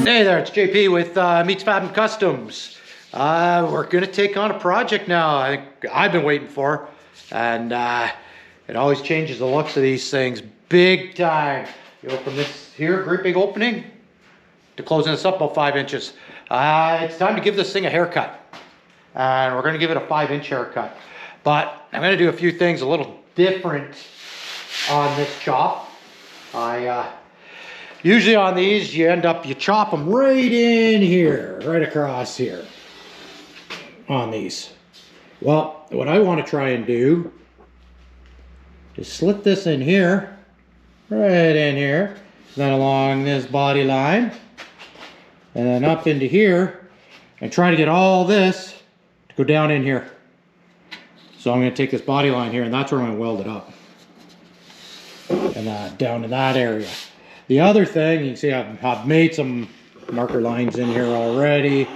Hey there, it's JP with Meats Fab and Customs. We're gonna take on a project now I think I've been waiting for, and it always changes the looks of these things big time. You know, from this here great big opening to closing this up about 5 inches. It's time to give this thing a haircut, and we're gonna give it a 5-inch haircut. But I'm gonna do a few things a little different on this chop. Usually on these, you chop them right in here, right across here on these. Well, what I want to try and do is slit this in here, right in here, then along this body line, and then up into here, and try to get all this to go down in here. So I'm going to take this body line here, and that's where I'm going to weld it up. And down in that area. The other thing, you can see I've made some marker lines in here already,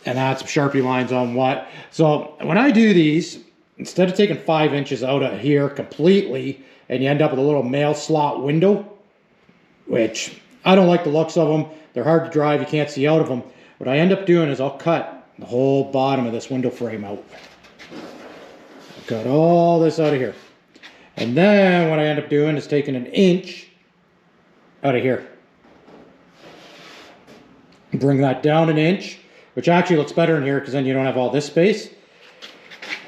and I had some Sharpie lines on what. So when I do these, instead of taking 5 inches out of here completely, and you end up with a little male slot window, which I don't like the looks of them. They're hard to drive, you can't see out of them. What I end up doing is I'll cut the whole bottom of this window frame out. I'll cut all this out of here. And then what I end up doing is taking 1 inch out of here. Bring that down 1 inch, which actually looks better in here because then you don't have all this space.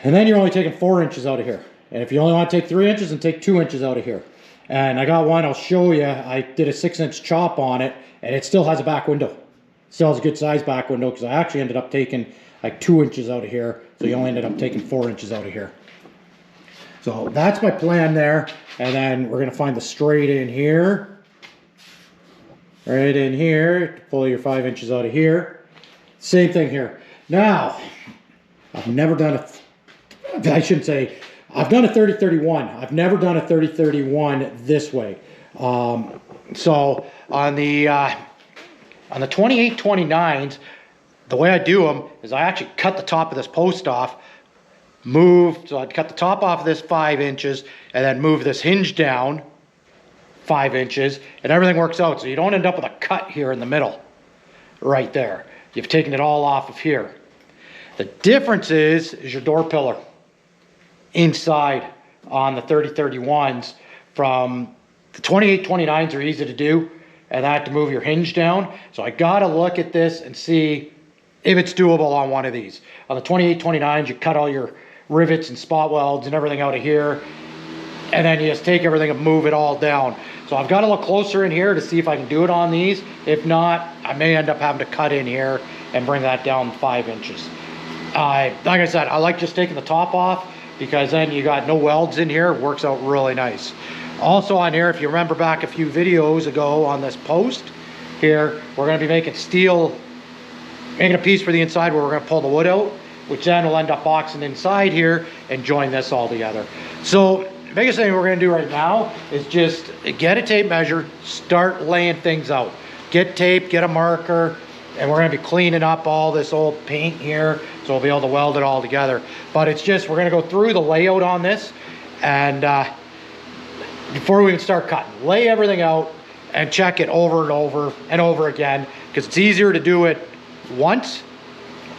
And then you're only taking 4 inches out of here. And if you only want to take 3 inches, then take 2 inches out of here. And I got one, I'll show you. I did a 6-inch chop on it, and it still has a back window. Still has a good size back window because I actually ended up taking like 2 inches out of here. So you only ended up taking 4 inches out of here. So that's my plan there. And then we're gonna find the straight in here. Right in here, pull your 5 inches out of here. Same thing here. Now, I've never done I've done a 30-31. I've never done a 30-31 this way. So on the 28-29s, the way I do them is I actually cut the top of this post off, so I'd cut the top off of this 5 inches, and then move this hinge down 5 inches, and everything works out. So you don't end up with a cut here in the middle, right there. You've taken it all off of here. The difference is your door pillar inside on the 30-31s. From the 28-29s are easy to do, and I have to move your hinge down. So I gotta look at this and see if it's doable on one of these. On the 28-29s, you cut all your rivets and spot welds and everything out of here, and then you just take everything and move it all down. So I've got to look closer in here to see if I can do it on these. If not, I may end up having to cut in here and bring that down 5 inches. Like I said, I like just taking the top off because then you got no welds in here. It works out really nice. Also on here, if you remember back a few videos ago on this post here, we're going to be making a piece for the inside where we're going to pull the wood out, which then will end up boxing inside here and join this all together. So the biggest thing we're going to do right now is just get a tape measure, start laying things out. Get tape, get a marker, and we're going to be cleaning up all this old paint here, so we'll be able to weld it all together. But it's just, we're going to go through the layout on this, and before we even start cutting, lay everything out and check it over and over and over again, because it's easier to do it once,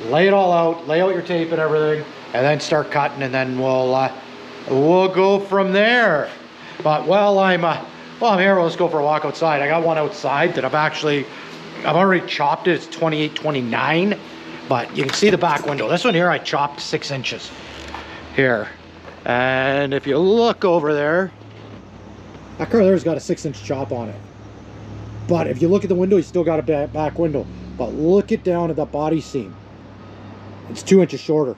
lay it all out, lay out your tape and everything, and then start cutting, and then we'll go from there. But while I'm here, let's go for a walk outside. I got one outside that I've already chopped it. It's 28-29, but you can see the back window. This one here, I chopped 6 inches here. And if you look over there, that car there's got a 6-inch chop on it. But if you look at the window, you still got a back window. But look it down at the body seam. It's 2 inches shorter.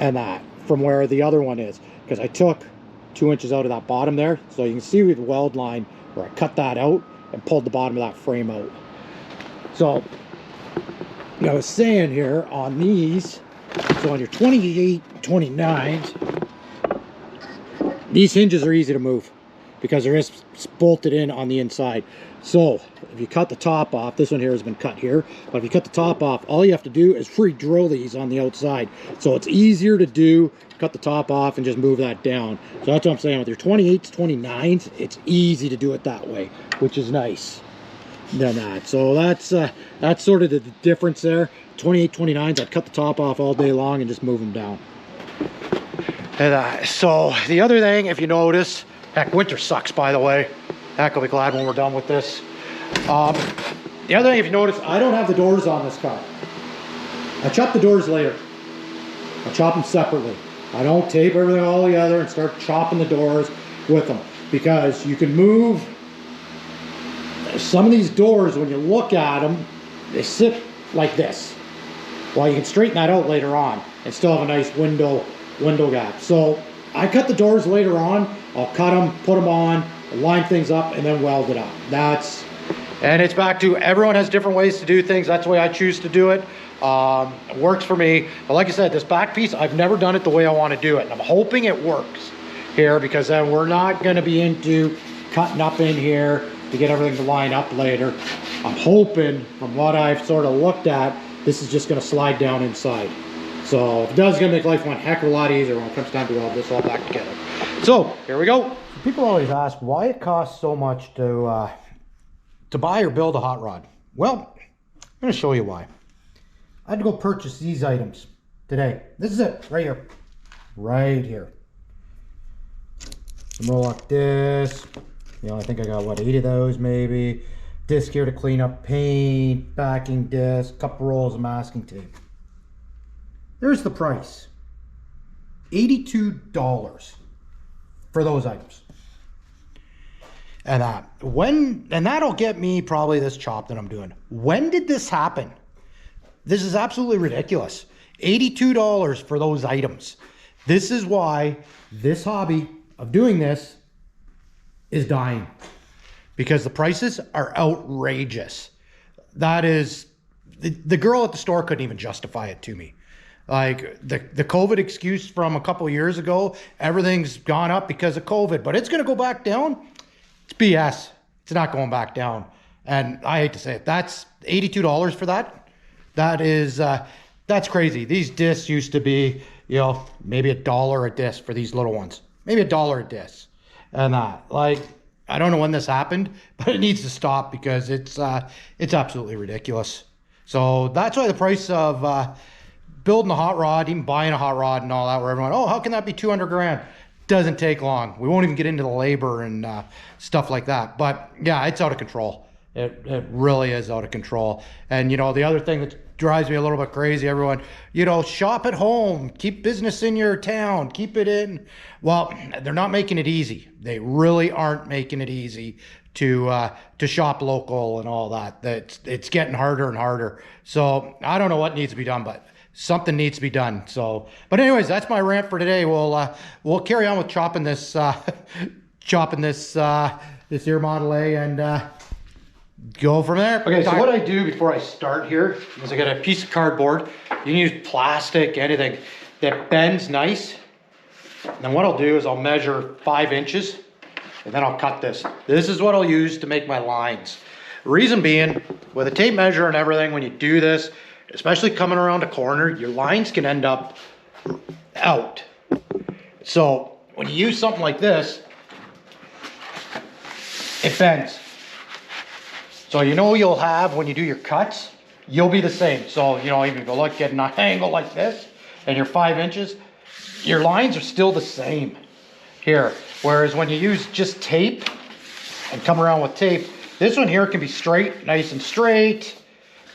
And that from where the other one is, because I took 2 inches out of that bottom there, so you can see with the weld line where I cut that out and pulled the bottom of that frame out. So I was saying here on these, so on your 28-29s, these hinges are easy to move because they're just bolted in on the inside. So if you cut the top off, this one here has been cut here, but if you cut the top off, all you have to do is free drill these on the outside. So it's easier to do, cut the top off and just move that down. So that's what I'm saying, with your 28s, 29s, it's easy to do it that way, which is nice. than that. So that's sort of the difference there. 28, 29s, I'd cut the top off all day long and just move them down. And so the other thing, if you notice, heck, winter sucks, by the way. Heck, I'll be glad when we're done with this. The other thing, if you notice, I don't have the doors on this car. I chop the doors later. I chop them separately. I don't tape everything all together and start chopping the doors with them, because you can move some of these doors. When you look at them, they sit like this. Well, you can straighten that out later on and still have a nice window gap. So I cut the doors later on. I'll cut them, put them on, line things up, and then weld it up. And it's back to everyone has different ways to do things. That's the way I choose to do it. It works for me. But like I said, this back piece, I've never done it the way I want to do it. And I'm hoping it works here, because then we're not going to be into cutting up in here to get everything to line up later. I'm hoping, from what I've sort of looked at, this is just going to slide down inside. So if it does, it's going to make life one heck of a lot easier when it comes time to weld this all back together. So here we go. People always ask why it costs so much to buy or build a hot rod. Well, I'm going to show you why. I had to go purchase these items today. This is it, right here. Right here. Some Roll-Lock disc. You know, I think I got, what, 8 of those maybe. Disc here to clean up paint, backing disc, couple rolls of masking tape. There's the price. $82 for those items. And that'll get me probably this chop that I'm doing. When did this happen? This is absolutely ridiculous. $82 for those items. This is why this hobby of doing this is dying, because the prices are outrageous. That is, the girl at the store couldn't even justify it to me. Like the COVID excuse from a couple of years ago, everything's gone up because of COVID, but it's going to go back down. It's BS. It's not going back down. And I hate to say it, that's $82 for that. That is, that's crazy. These discs used to be, you know, maybe $1 a disc for these little ones. Maybe $1 a disc. And like, I don't know when this happened, but it needs to stop, because it's absolutely ridiculous. So that's why the price of building a hot rod, even buying a hot rod and all that, where everyone, oh, how can that be 200 grand? Doesn't take long. We won't even get into the labor and stuff like that. But yeah, it's out of control. It really is out of control. And you know, the other thing that drives me a little bit crazy, everyone, you know, shop at home, keep business in your town, keep it in. Well, they're not making it easy. They really aren't making it easy to shop local and all that. It's getting harder and harder. So I don't know what needs to be done, but something needs to be done. So, but anyways, that's my rant for today. We'll carry on with chopping this this here Model A and go from there. Okay, so what I do before I start here is I get a piece of cardboard. You can use plastic, anything that bends nice. And then what I'll do is I'll measure 5 inches, and then I'll cut this. This is what I'll use to make my lines. Reason being, with a tape measure and everything, when you do this, especially coming around a corner, your lines can end up out. So when you use something like this, it bends. So you know you'll have, when you do your cuts, you'll be the same. So, you know, even if you look at an angle like this and you're 5 inches, your lines are still the same here. Whereas when you use just tape and come around with tape, this one here can be straight, nice and straight.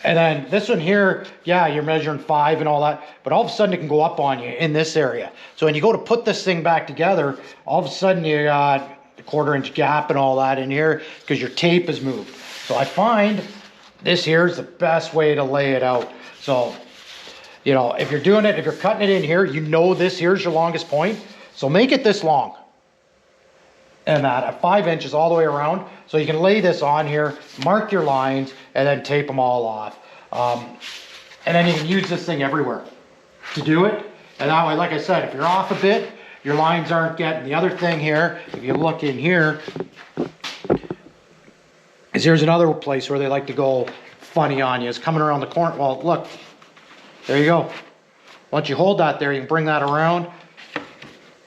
And then this one here, yeah, you're measuring 5 and all that, but all of a sudden it can go up on you in this area. So when you go to put this thing back together, all of a sudden you got a 1/4 inch gap and all that in here because your tape has moved. So I find this here is the best way to lay it out. So, you know, if you're doing it, if you're cutting it in here, you know this here's your longest point. So make it this long. And that at 5 inches all the way around. So you can lay this on here, mark your lines, and then tape them all off. And then you can use this thing everywhere to do it. And that way, like I said, if you're off a bit, your lines aren't getting. The other thing here, if you look in here, is here's another place where they like to go funny on you. It's coming around the corner. Well, look, there you go. Once you hold that there, you can bring that around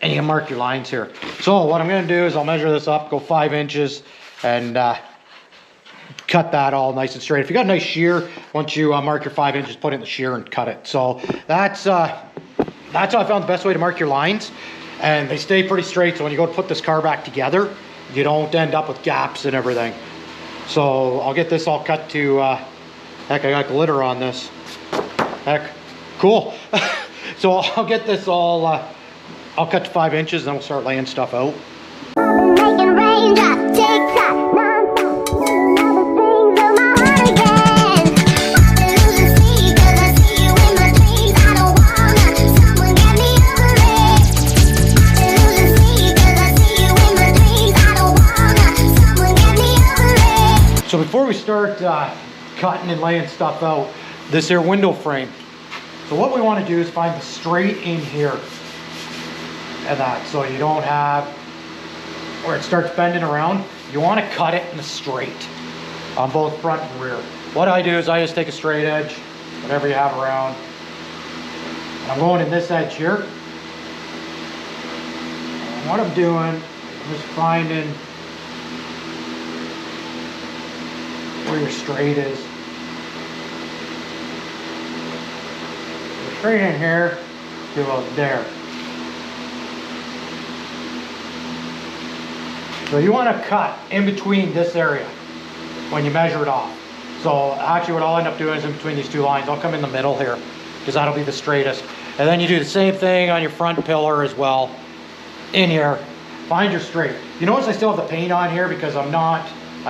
and you can mark your lines here. So what I'm gonna do is I'll measure this up, go 5 inches, and cut that all nice and straight. If you got a nice shear, once you mark your 5 inches, put it in the shear and cut it. So that's how I found the best way to mark your lines, and they stay pretty straight. So when you go to put this car back together, you don't end up with gaps and everything. So I'll get this all cut to, heck, I got glitter on this. Heck, cool. So I'll get this all, I'll cut to 5 inches, and then we'll start laying stuff out. So before we start cutting and laying stuff out, this here window frame. So what we want to do is find the straight in here and that, so you don't have where it starts bending around. You want to cut it in the straight on both front and rear. What I do is I just take a straight edge, whatever you have around, and I'm going in this edge here. And what I'm doing, I'm just finding where your straight is. You're straight in here to about there. So you want to cut in between this area when you measure it off. So actually what I'll end up doing is in between these two lines, I'll come in the middle here, because that'll be the straightest. And then you do the same thing on your front pillar as well. In here, find your straight. You notice I still have the paint on here because I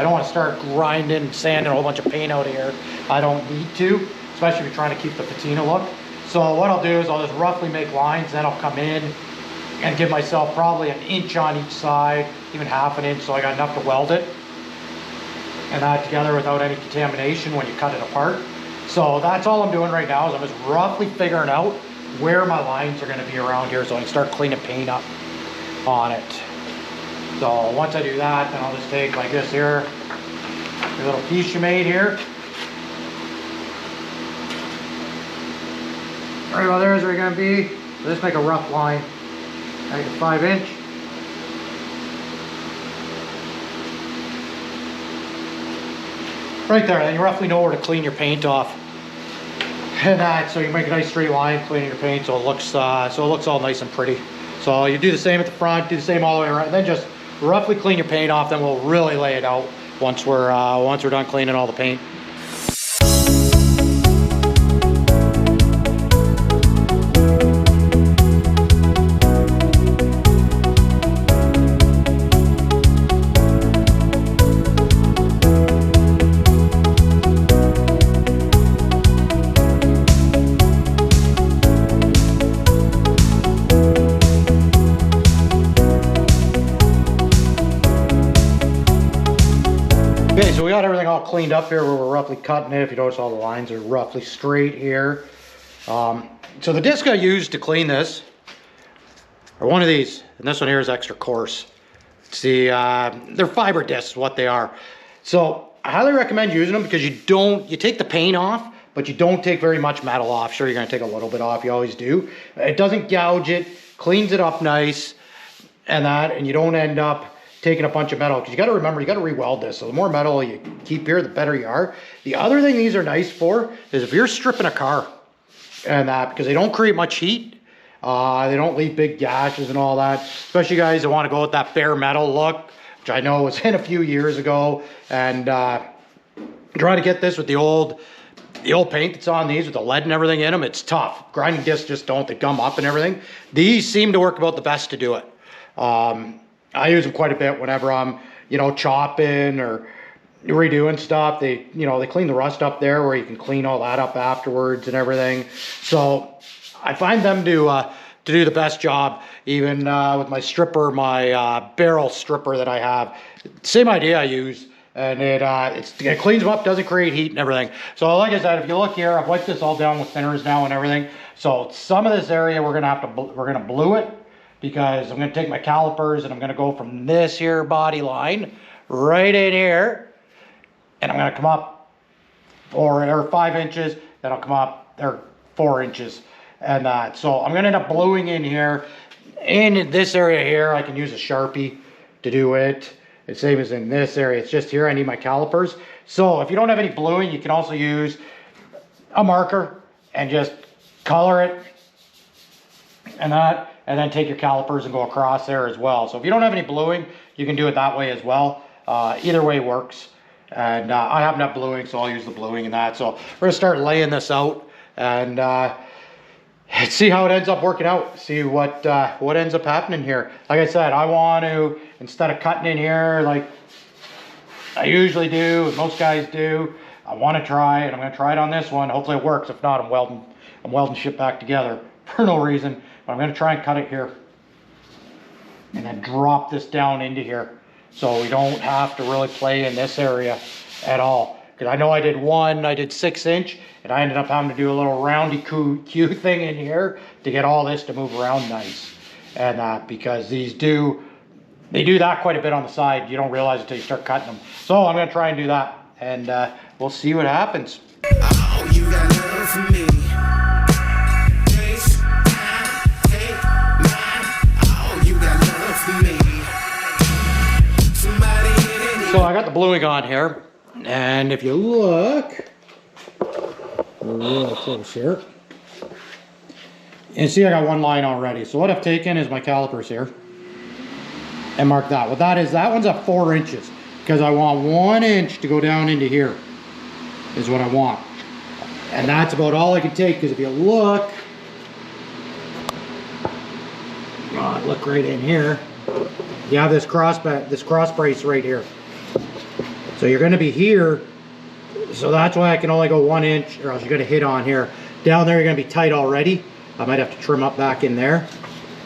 don't want to start grinding, sanding a whole bunch of paint out of here. I don't need to, especially if you're trying to keep the patina look. So what I'll do is I'll just roughly make lines, then I'll come in and give myself probably an inch on each side, even half an inch, so I got enough to weld it. And that together without any contamination when you cut it apart. So that's all I'm doing right now, is I'm just roughly figuring out where my lines are going to be around here so I can start cleaning paint up on it. So once I do that, then I'll just take like this here, a little piece you made here. Right about there is where you're going to be. So just make a rough line, make a 5 inch. Right there, then you roughly know where to clean your paint off. And that, so you make a nice straight line cleaning your paint so it looks all nice and pretty. So you do the same at the front, do the same all the way around, and then just roughly clean your paint off, then we'll really lay it out once we're done cleaning all the paint. Okay, so we got everything all cleaned up here where we're roughly cutting it. If you notice, all the lines are roughly straight here. So the disc I used to clean this are one of these, and this one here is extra coarse. It's the, they're fiber discs, what they are. So I highly recommend using them because you take the paint off, but you don't take very much metal off. Sure, you're gonna take a little bit off, you always do. It doesn't gouge it, cleans it up nice, and you don't end up taking a bunch of metal, because you got to remember, you got to re-weld this. So the more metal you keep here, the better you are. The other thing these are nice for is if you're stripping a car, and that, because they don't create much heat, they don't leave big gashes and all that. Especially guys that want to go with that bare metal look, which I know was in a few years ago, and try to get this with the old paint that's on these with the lead and everything in them. It's tough. Grinding discs just don't, they gum up and everything. These seem to work about the best to do it. I use them quite a bit whenever I'm, chopping or redoing stuff. They clean the rust up there where you can clean all that up afterwards and everything. So I find them to do the best job, even with my stripper, my barrel stripper that I have. Same idea I use, and it cleans them up, doesn't create heat and everything. So like I said, if you look here, I've wiped this all down with thinners now and everything. So some of this area we're gonna blue it, because I'm going to take my calipers and I'm going to go from this here body line right in here, and I'm going to come up 5 inches, then I'll come up 4 inches, and so I'm going to end up bluing in here. In this area here, I can use a Sharpie to do it, the same as in this area. It's just here I need my calipers. So if you don't have any bluing, you can also use a marker and just color it and that, and then take your calipers and go across there as well. So if you don't have any bluing, you can do it that way as well. Either way works. And I happen to have bluing, so I'll use the bluing and that. So we're gonna start laying this out and see how it ends up working out. See what ends up happening here. Like I said, I want to, instead of cutting in here like I usually do, and most guys do, I want to try it. I'm going to try it on this one. Hopefully it works. If not, I'm welding shit back together for no reason. But I'm going to try and cut it here. And then drop this down into here. So we don't have to really play in this area at all. Because I know I did 6 inch, and I ended up having to do a little roundy Q thing in here to get all this to move around nice. And because they do that quite a bit on the side. You don't realize it until you start cutting them. So I'm going to try and do that, and we'll see what happens. Oh, you got love for me. Taste, take mine. Oh, you got love for me. Somebody in it. So I got the bluing on here, and if you look, real close here, and see I got one line already. So what I've taken is my calipers here and mark that. What that is, that one's at 4 inches because I want 1 inch to go down into here is what I want. And that's about all I can take, because if you look, look right in here, you have this cross brace right here. So you're going to be here, so that's why I can only go 1 inch, or else you're going to hit on here. Down there you're going to be tight already. I might have to trim up back in there.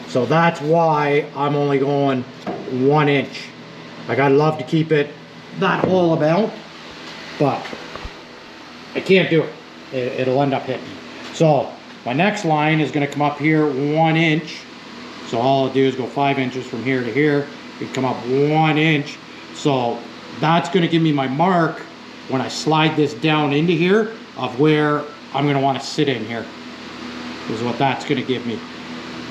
So that's why I'm only going 1 inch. Like, I'd love to keep it that whole amount, but I can't do it. It'll end up hitting. So my next line is going to come up here 1 inch. So all I'll do is go 5 inches from here to here. It come up 1 inch. So that's going to give me my mark when I slide this down into here of where I'm going to want to sit in here. Is what that's going to give me,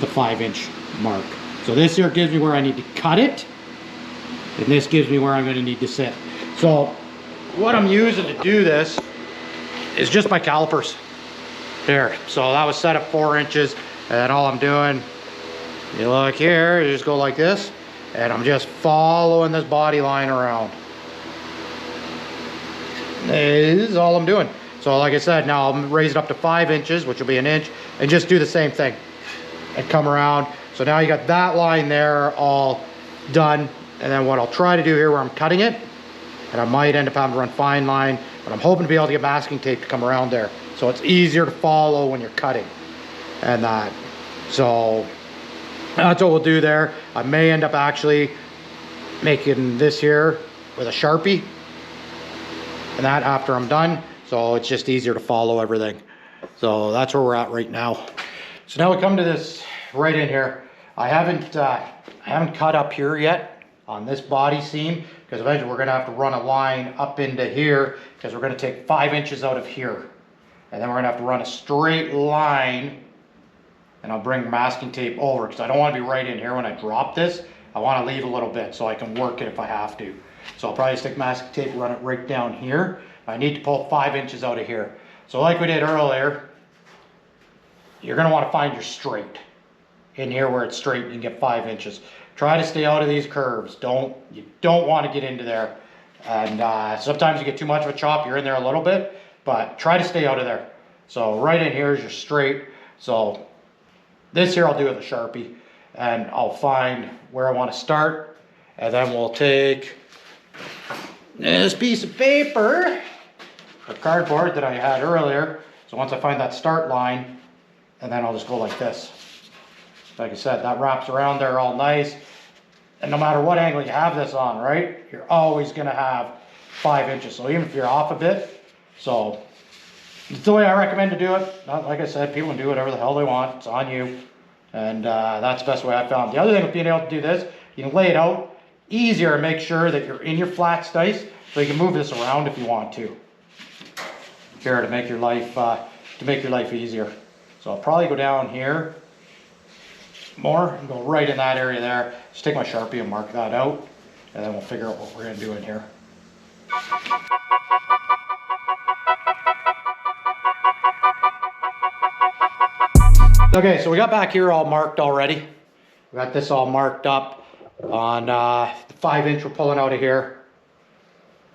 the 5 inch mark. So this here gives me where I need to cut it, and this gives me where I'm going to need to sit. So what I'm using to do this is just my calipers there. So that was set at 4 inches, and all I'm doing, you look here, you just go like this, and I'm just following this body line around. This is all I'm doing. So like I said, now I'll raise it up to 5 inches, which will be 1 inch, and just do the same thing and come around. So now you got that line there all done. And then what I'll try to do here where I'm cutting it, and I might end up having to run fine line, but I'm hoping to be able to get masking tape to come around there, so it's easier to follow when you're cutting. And so that's what we'll do there. I may end up actually making this here with a Sharpie, and that after I'm done, so it's just easier to follow everything. So that's where we're at right now. So now we come to this right in here. I haven't cut up here yet on this body seam, because eventually we're going to have to run a line up into here, because we're going to take 5 inches out of here, and then we're going to have to run a straight line, and I'll bring masking tape over, because I don't want to be right in here when I drop this. I want to leave a little bit so I can work it if I have to. So I'll probably stick masking tape, run it right down here. I need to pull 5 inches out of here. So like we did earlier, you're going to want to find your straight in here where it's straight. You can get 5 inches. Try to stay out of these curves. You don't want to get into there. And sometimes you get too much of a chop. You're in there a little bit, but try to stay out of there. So right in here is your straight. So this here I'll do with a Sharpie, and I'll find where I want to start, and then we'll take this piece of paper, the cardboard that I had earlier. So once I find that start line, and then I'll just go like this. Like I said, that wraps around there all nice. And no matter what angle you have this on, right, you're always going to have 5 inches. So even if you're off a bit, so it's the way I recommend to do it. Not, like I said, people can do whatever the hell they want. It's on you. And that's the best way I found. The other thing with being able to do this, you can lay it out easier and make sure that you're in your flat space, so you can move this around if you want to. Here to make your life easier. So I'll probably go down here more and go right in that area there. Just take my Sharpie and mark that out. and then we'll figure out what we're gonna do in here. Okay, so we got back here all marked already. We got this all marked up on the 5-inch we're pulling out of here.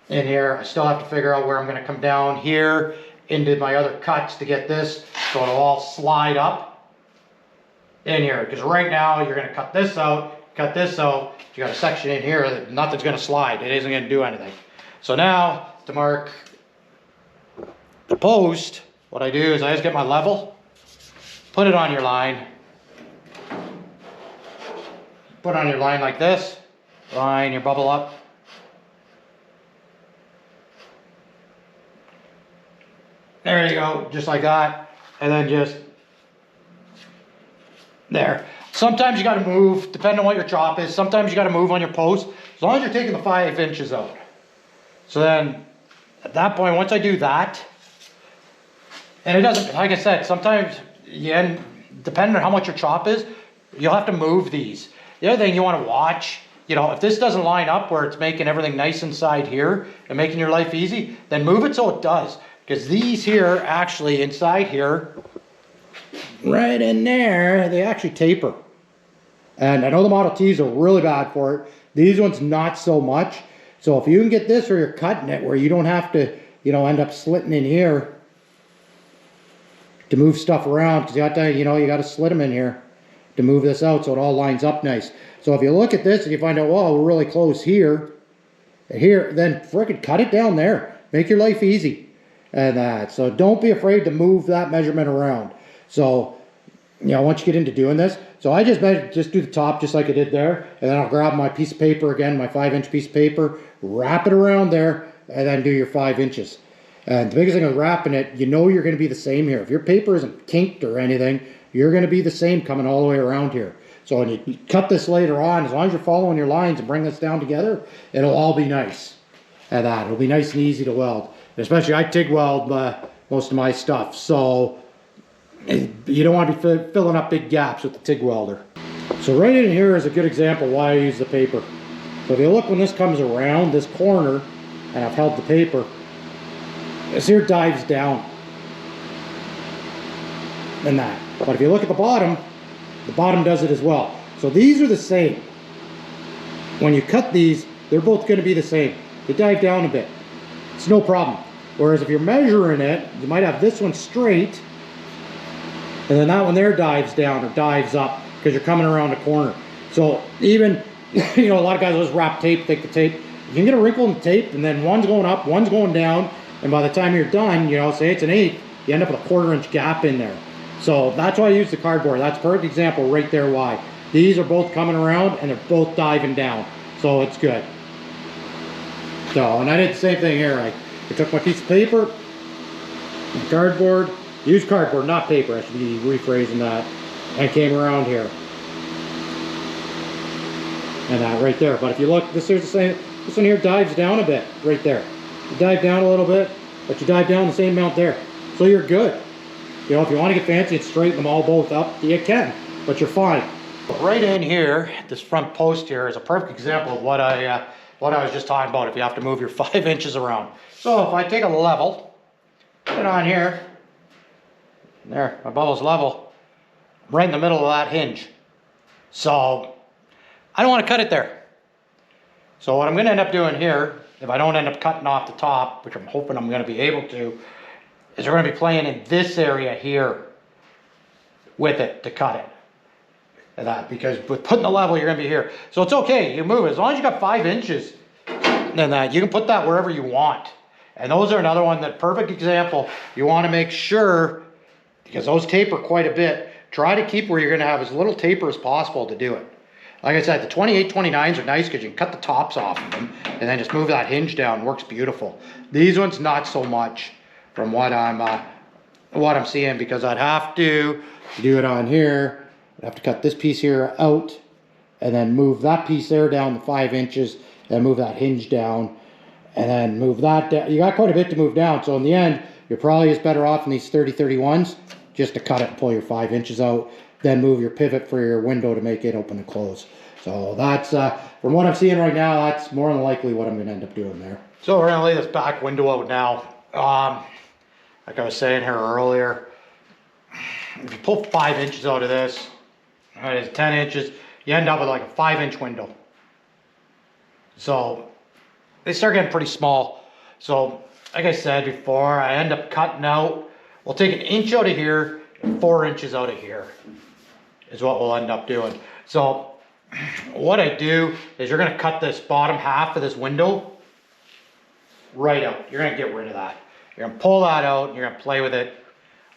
In here, I still have to figure out where I'm gonna come down here into my other cuts to get this so it'll all slide up in here. Because right now you're gonna cut this out, you got a section in here that nothing's gonna slide. It isn't gonna do anything. So now, to mark the post, what I do is I just get my level, put it on your line. Put on your line like this. Line your bubble up. There you go, just like that. And then just there. Sometimes you gotta move, depending on what your chop is, sometimes you gotta move on your post, as long as you're taking the 5 inches out. So then, at that point, once I do that, and it doesn't, like I said, sometimes, depending on how much your chop is, you'll have to move these. The other thing you want to watch, you know, if this doesn't line up where it's making everything nice inside here and making your life easy, then move it so it does. Because these here, actually inside here, right in there, they actually taper. And I know the Model Ts are really bad for it. These ones not so much. So if you can get this where you're cutting it, where you don't have to, you know, end up slitting in here to move stuff around, because you got to, you know, you got to slit them in here to move this out so it all lines up nice. So if you look at this and you find out, well, we're really close here, then frickin' cut it down there. Make your life easy. And that. So don't be afraid to move that measurement around. So, you know, once you get into doing this, so I just do the top just like I did there, and then I'll grab my piece of paper again, my 5-inch piece of paper, wrap it around there, and then do your 5 inches. And the biggest thing with wrapping it, you know you're going to be the same here. If your paper isn't kinked or anything, you're going to be the same coming all the way around here. So when you cut this later on, as long as you're following your lines and bring this down together, it'll all be nice. And that, it'll be nice and easy to weld. And especially I TIG weld most of my stuff, so you don't want to be filling up big gaps with the TIG welder. So right in here is a good example why I use the paper. So if you look when this comes around this corner, and I've held the paper, this here dives down. And that. But if you look at the bottom does it as well. So these are the same. When you cut these, they're both going to be the same. They dive down a bit. It's no problem. Whereas if you're measuring it, you might have this one straight, and then that one there dives down or dives up because you're coming around a corner. So even, you know, a lot of guys will just wrap tape, take the tape. You can get a wrinkle in the tape, and then one's going up, one's going down, and by the time you're done, you know, say it's an 1/8, you end up with a 1/4-inch gap in there. So that's why I use the cardboard. That's a perfect example right there why. These are both coming around, and they're both diving down. So it's good. So, and I did the same thing here. I took my piece of paper, and cardboard, use cardboard, not paper, I should be rephrasing that, and came around here. And that right there. But if you look, this here's the same, this one here dives down a bit, right there. You dive down a little bit, but you dive down the same amount there. So you're good. You know, if you want to get fancy and straighten them all both up, you can, but you're fine. Right in here, this front post here is a perfect example of what I was just talking about, if you have to move your 5 inches around. So if I take a level, put it on here, there, my bubble's level, I'm right in the middle of that hinge. So I don't want to cut it there. So what I'm going to end up doing here, if I don't end up cutting off the top, which I'm hoping I'm going to be able to, is we're going to be playing in this area here with it to cut it. And that, because with putting the level, you're going to be here. So it's okay, you move it. As long as you got 5 inches, then you can put that wherever you want. And those are another one, that perfect example. You want to make sure, because those taper quite a bit, try to keep where you're going to have as little taper as possible to do it. Like I said, the 28, 29s are nice because you can cut the tops off of them and then just move that hinge down. Works beautiful. These ones, not so much from what I'm seeing, because I'd have to do it on here. I'd have to cut this piece here out and then move that piece there down to 5 inches and move that hinge down and then move that down. You got quite a bit to move down. So in the end, you're probably just better off in these 30-31s just to cut it and pull your 5 inches out, then move your pivot for your window to make it open and close. So that's, from what I'm seeing right now, that's more than likely what I'm gonna end up doing there. So we're gonna lay this back window out now. Like I was saying here earlier, if you pull 5 inches out of this, that is 10 inches, you end up with like a 5-inch window. So they start getting pretty small. So like I said before, I end up cutting out, we'll take 1 inch out of here and 4 inches out of here is what we'll end up doing. So what I do is you're gonna cut this bottom half of this window right out. You're gonna get rid of that. You're gonna pull that out and you're gonna play with it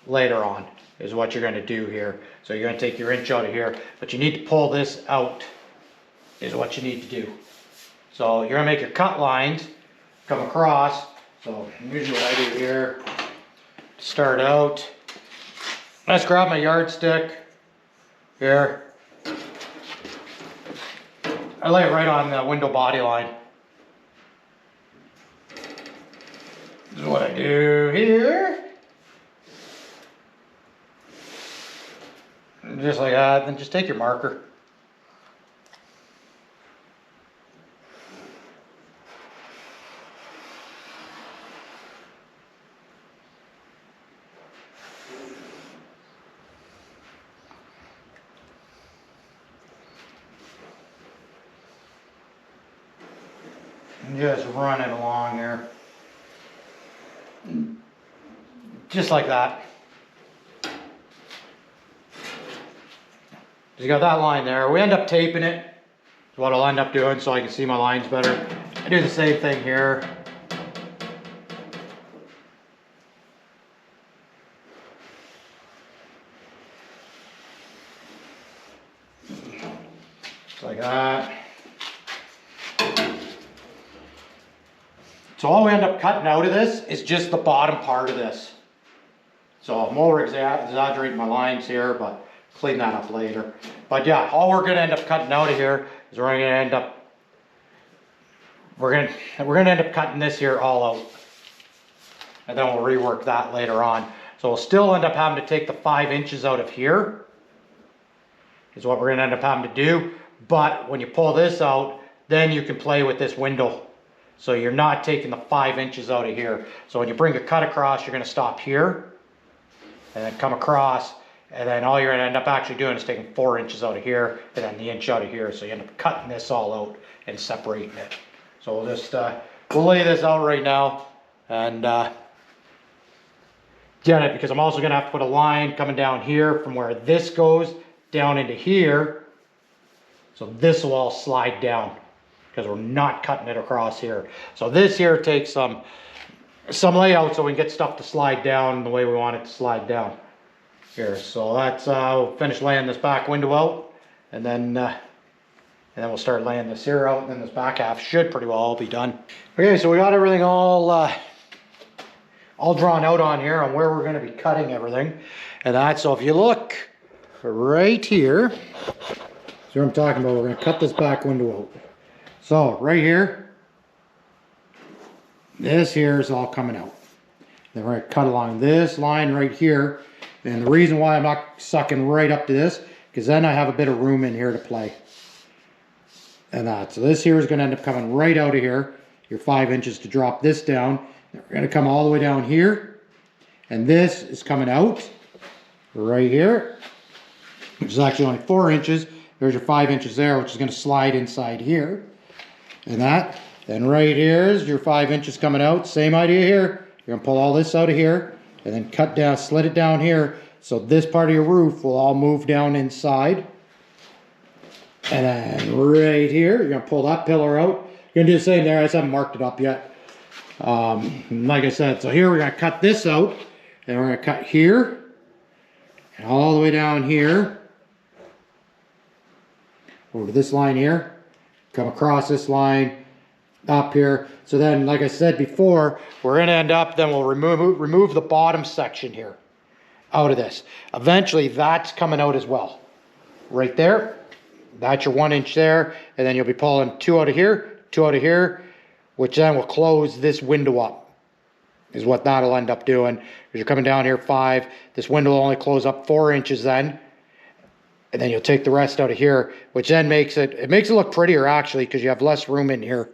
later on is what you're gonna do here. So you're gonna take your inch out of here, but you need to pull this out is what you need to do. So you're gonna make your cut lines come across. So usually what I do here, start out, let's grab my yardstick here. I lay it right on the window body line. This is what I do here. Just like that, then just take your marker. And just run it along there. Just like that. You got that line there. We end up taping it. Is what I'll end up doing so I can see my lines better. I do the same thing here. Just like that. So all we end up cutting out of this is just the bottom part of this. So I'm over exaggerating my lines here, but clean that up later. But yeah, all we're gonna end up cutting out of here is we're gonna end up cutting this here all out. And then we'll rework that later on. So we'll still end up having to take the 5 inches out of here, is what we're gonna end up having to do. But when you pull this out, then you can play with this window. So you're not taking the 5 inches out of here. So when you bring a cut across, you're gonna stop here and then come across, and then all you're gonna end up actually doing is taking 4 inches out of here and then the inch out of here. So you end up cutting this all out and separating it. So we'll just, we'll lay this out right now and get it, because I'm also gonna have to put a line coming down here from where this goes down into here. So this will all slide down, because we're not cutting it across here. So this here takes some layout so we can get stuff to slide down the way we want it to slide down here. So that's, we'll finish laying this back window out, and then we'll start laying this here out, and then this back half should pretty well all be done. Okay, so we got everything all drawn out on here on where we're gonna be cutting everything. And that, so if you look right here, see what I'm talking about, we're gonna cut this back window out. So right here, this here is all coming out. Then we're gonna cut along this line right here. And the reason why I'm not sucking right up to this, because then I have a bit of room in here to play. And that, so this here is gonna end up coming right out of here. Your 5 inches to drop this down. Then we're gonna come all the way down here. And this is coming out right here, which is actually only 4 inches. There's your 5 inches there, which is gonna slide inside here. And that, then right here is your 5 inches coming out. Same idea here. You're gonna pull all this out of here and then cut down, slit it down here. So this part of your roof will all move down inside. And then right here, you're gonna pull that pillar out. You're gonna do the same there. I just haven't marked it up yet. Like I said, so here we're gonna cut this out. And we're gonna cut here and all the way down here over to this line here. Come across this line up here. So then, like I said before, we're gonna end up, then we'll remove the bottom section here out of this. Eventually that's coming out as well. Right there, that's your 1 inch there, and then you'll be pulling 2 out of here, 2 out of here, which then will close this window up, is what that'll end up doing. Because you're coming down here 5, this window will only close up 4 inches then, And then you'll take the rest out of here, which then makes it look prettier actually, because you have less room in here,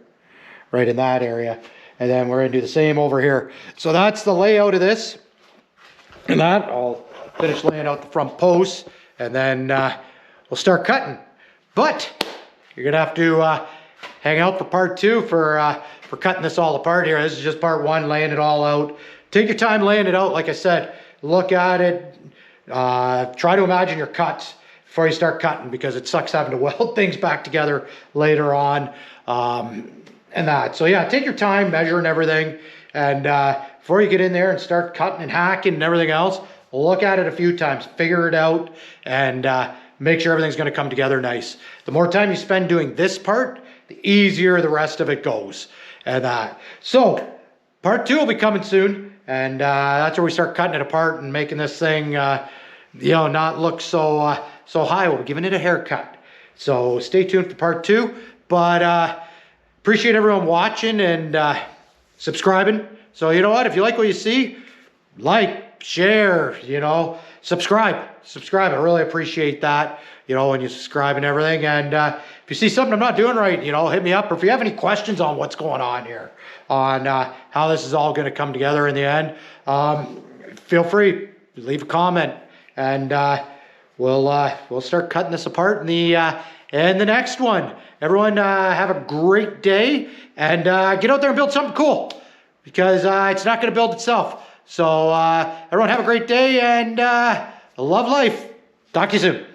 right in that area. And then we're gonna do the same over here. So that's the layout of this. And that, I'll finish laying out the front posts, and then we'll start cutting. But you're gonna have to hang out for part 2 for cutting this all apart here. This is just part 1, laying it all out. Take your time laying it out, like I said. Look at it. Try to imagine your cuts before you start cutting, because it sucks having to weld things back together later on. And that. So yeah, take your time measuring everything. And before you get in there and start cutting and hacking and everything else, look at it a few times, figure it out, and make sure everything's gonna come together nice. The more time you spend doing this part, the easier the rest of it goes. And so part 2 will be coming soon. And that's where we start cutting it apart and making this thing, you know, not look so high. We're giving it a haircut. So stay tuned for part 2. But appreciate everyone watching and subscribing. So you know what? If you like what you see, like, share, you know, subscribe. I really appreciate that, you know, when you subscribe and everything. And if you see something I'm not doing right, you know, hit me up. Or if you have any questions on what's going on here, on how this is all going to come together in the end, feel free, leave a comment, and we'll start cutting this apart in the next one. Everyone have a great day, and get out there and build something cool, because it's not going to build itself. So everyone have a great day, and love life. Talk to you soon.